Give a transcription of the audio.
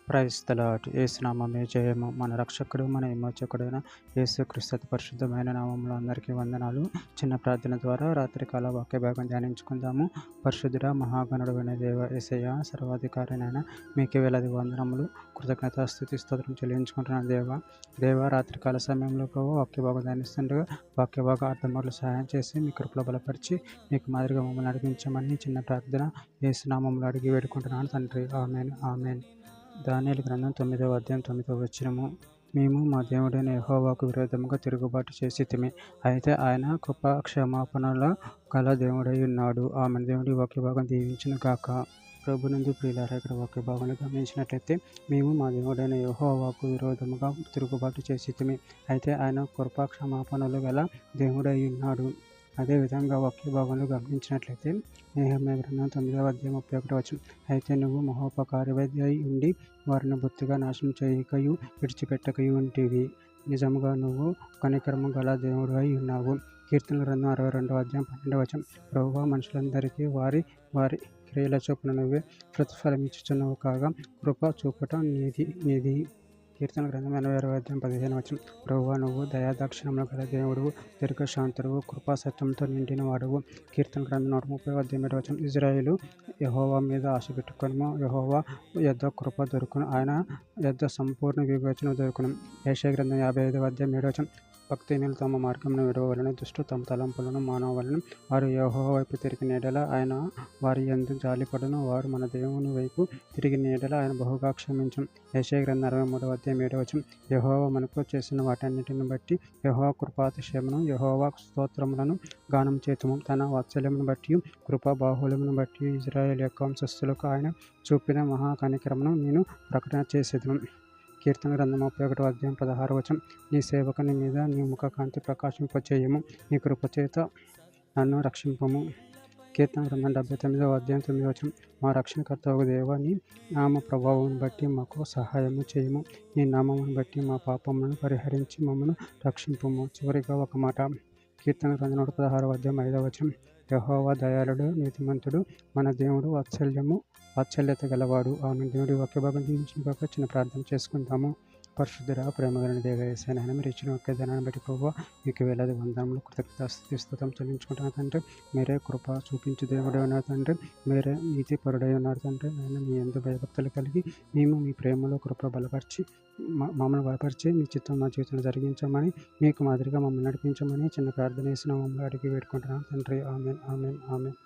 Praise the lord. యేసు నామమే జయము. మన రక్షకుడు, మన విమోచకుడైన యేసుక్రీస్తు అతి పరిశుద్ధమైన నామములో అందరికీ వందనాలు. చిన్న ప్రార్థన ద్వారా రాత్రికాల వాక్య భాగం ధ్యానించుకుందాము. పరిశుద్ధుడా, మహాగణుడైన దేవ యేసయ్య, సర్వాధికారినైన మీకే వేలాది వందనములు, కృతజ్ఞత, స్తుతి, స్తోత్రం చెల్లించుకుంటున్నాను దేవ. రాత్రికాల సమయంలో ప్రభు వాక్య భాగం ధ్యానిస్తుండగా వాక్య భాగ అర్థములు సహాయం చేసి మీ కృపలో బలపరిచి మీకు మాదిరిగా మమ్మల్ని నడిపించమని చిన్న ప్రార్థన యేసు నామములో అడిగి వేడుకుంటున్నాను తండ్రి. Amen, amen. దానియేలు గ్రంథం 9వ అధ్యాయం 9వ వచనము. మేము మా దేవుడైన యెహోవాకు విరోధముగా తిరుగుబాటు చేసితిమి, అయితే ఆయన కృపా క్షమాపణల గల దేవుడై ఉన్నాడు. ఆమె దేవుడి వాక్య భాగం దీవించును గాక. ప్రభునందు ప్రియులారా, ఇక్కడ వాక్య భాగంలో గమనించినట్లయితే, మేము మా దేవుడైన యెహోవాకు విరోధముగా తిరుగుబాటు చేసితిమి, అయితే ఆయన కృపా క్షమాపణలు గల దేవుడై ఉన్నాడు. అదేవిధంగా వాక్య భాగంలో గమనించినట్లయితే నెహెమ్యా గ్రంథం 9వ అధ్యాయం 31వ వచనం. అయితే నువ్వు మహోపకారివై అయి ఉండి వారిని బొత్తిగా నాశనం చేయకయు విడిచిపెట్టకయు ఉంటివి. నిజముగా నువ్వు కనికరము గల దేవుడు అయి ఉన్నావు. కీర్తన గ్రంథం 62వ అధ్యాయం 12వ వచనం. ప్రభువా, మనుషులందరికీ వారి వారి క్రియల చొప్పున నువ్వే ప్రతిఫలమిచ్చుచున్నావు కాగా కృప చూపటం నీది. కీర్తన గ్రంథం 86వ అధ్యాయం 15వ వచనం. ప్రభువా, నువ్వు దయాదాక్షిణ్యములు గల దేవుడువు, దీర్ఘశాంతుడువు, కృపా సత్యంతో నిండిన వాడువు. కీర్తన గ్రంథం 130వ అధ్యాయం 7వ వచనం. ఇజ్రాయేలు, యెహోవా మీద ఆశ పెట్టుకొనుము, యెహోవా యొద్ద కృప దొరుకును, ఆయన యొద్ద సంపూర్ణ వివేచన దొరుకును. యెషయా గ్రంథం 55వ అధ్యాయం 7వ వచనం. భక్తిహీనులు తమ మార్గమును విడవవలెను, దుష్టులు తమ తలంపులను మానవలెను. వారు యెహోవా వైపు తిరిగిన యెడల ఆయన వారి యందు జాలిపడును, వారు మన దేవుని వైపు తిరిగిన యెడల ఆయన బహుగా క్షమించును. యెషయా గ్రంథం 63వ అధ్యాయం 7వ వచనం. యెహోవా మనకు చేసిన వాటన్నిటిని బట్టి యెహోవా కృపాతిశయమును, యెహోవా స్తోత్రములను గానం చేతుము. తన వాత్సల్యమును బట్టి, కృపా బాహుళ్యమును బట్టి ఇజ్రాయేలు యొక్క వంశస్థులకు ఆయన చూపిన మహా కనికరమును నేను ప్రకటన చేసేదను. కీర్తన గ్రంథం 31వ అధ్యాయం 16వ వచనం. నీ సేవకుని మీద నీ ముఖ కాంతి ప్రకాశింపచేయము, నీ కృపచేత నన్ను రక్షింపము. కీర్తన గ్రంథం 79వ అధ్యాయం 9వ వచనం. మా రక్షణకర్తవు దేవా, నీ నామ ప్రభావమును బట్టి మాకు సహాయము చేయము, నీ నామమును బట్టి మా పాపములను పరిహరించి మమ్మను రక్షింపుము. చివరిగా ఒక మాట. కీర్తన గ్రంథం 116వ అధ్యాయం 5వ వచనం. యెహోవా దయాళుడు, నీతిమంతుడు, మన దేవుడు వాత్సల్యత గలవాడు. ఆమె దేవుడి వాక్య భాగం దీవించిన కాక చిన్న ప్రార్థన చేసుకుందాము. పరిశుద్ధుడా, ప్రేమగల దేవ యేసయ్య, మీరు ఇచ్చిన ఒకే ధనాన్ని బట్టి ప్రభువా మీకు వేలాది వందనములు, కృతజ్ఞత, స్తుతి చెల్లించుకుంటున్నా తండ్రి. మీరే కృప చూపించు దేవుడే ఉన్నారు తండ్రి, మీరే నీతి పరుడై ఉన్నారు తండ్రి. నేను మీ యందు భయభక్తులు కలిగి మేము మీ ప్రేమలో కృప బలపరిచి మమ్మల్ని బలపరిచి మీ చిత్తం మా జీవితంలో జరిగించమని, మీకు మాదిరిగా మమ్మల్ని నడిపించమని చిన్న ప్రార్థన చేసిన మమ్మల్ని అడిగి వేడుకుంటున్నాను తండ్రి. Amen, amen, amen.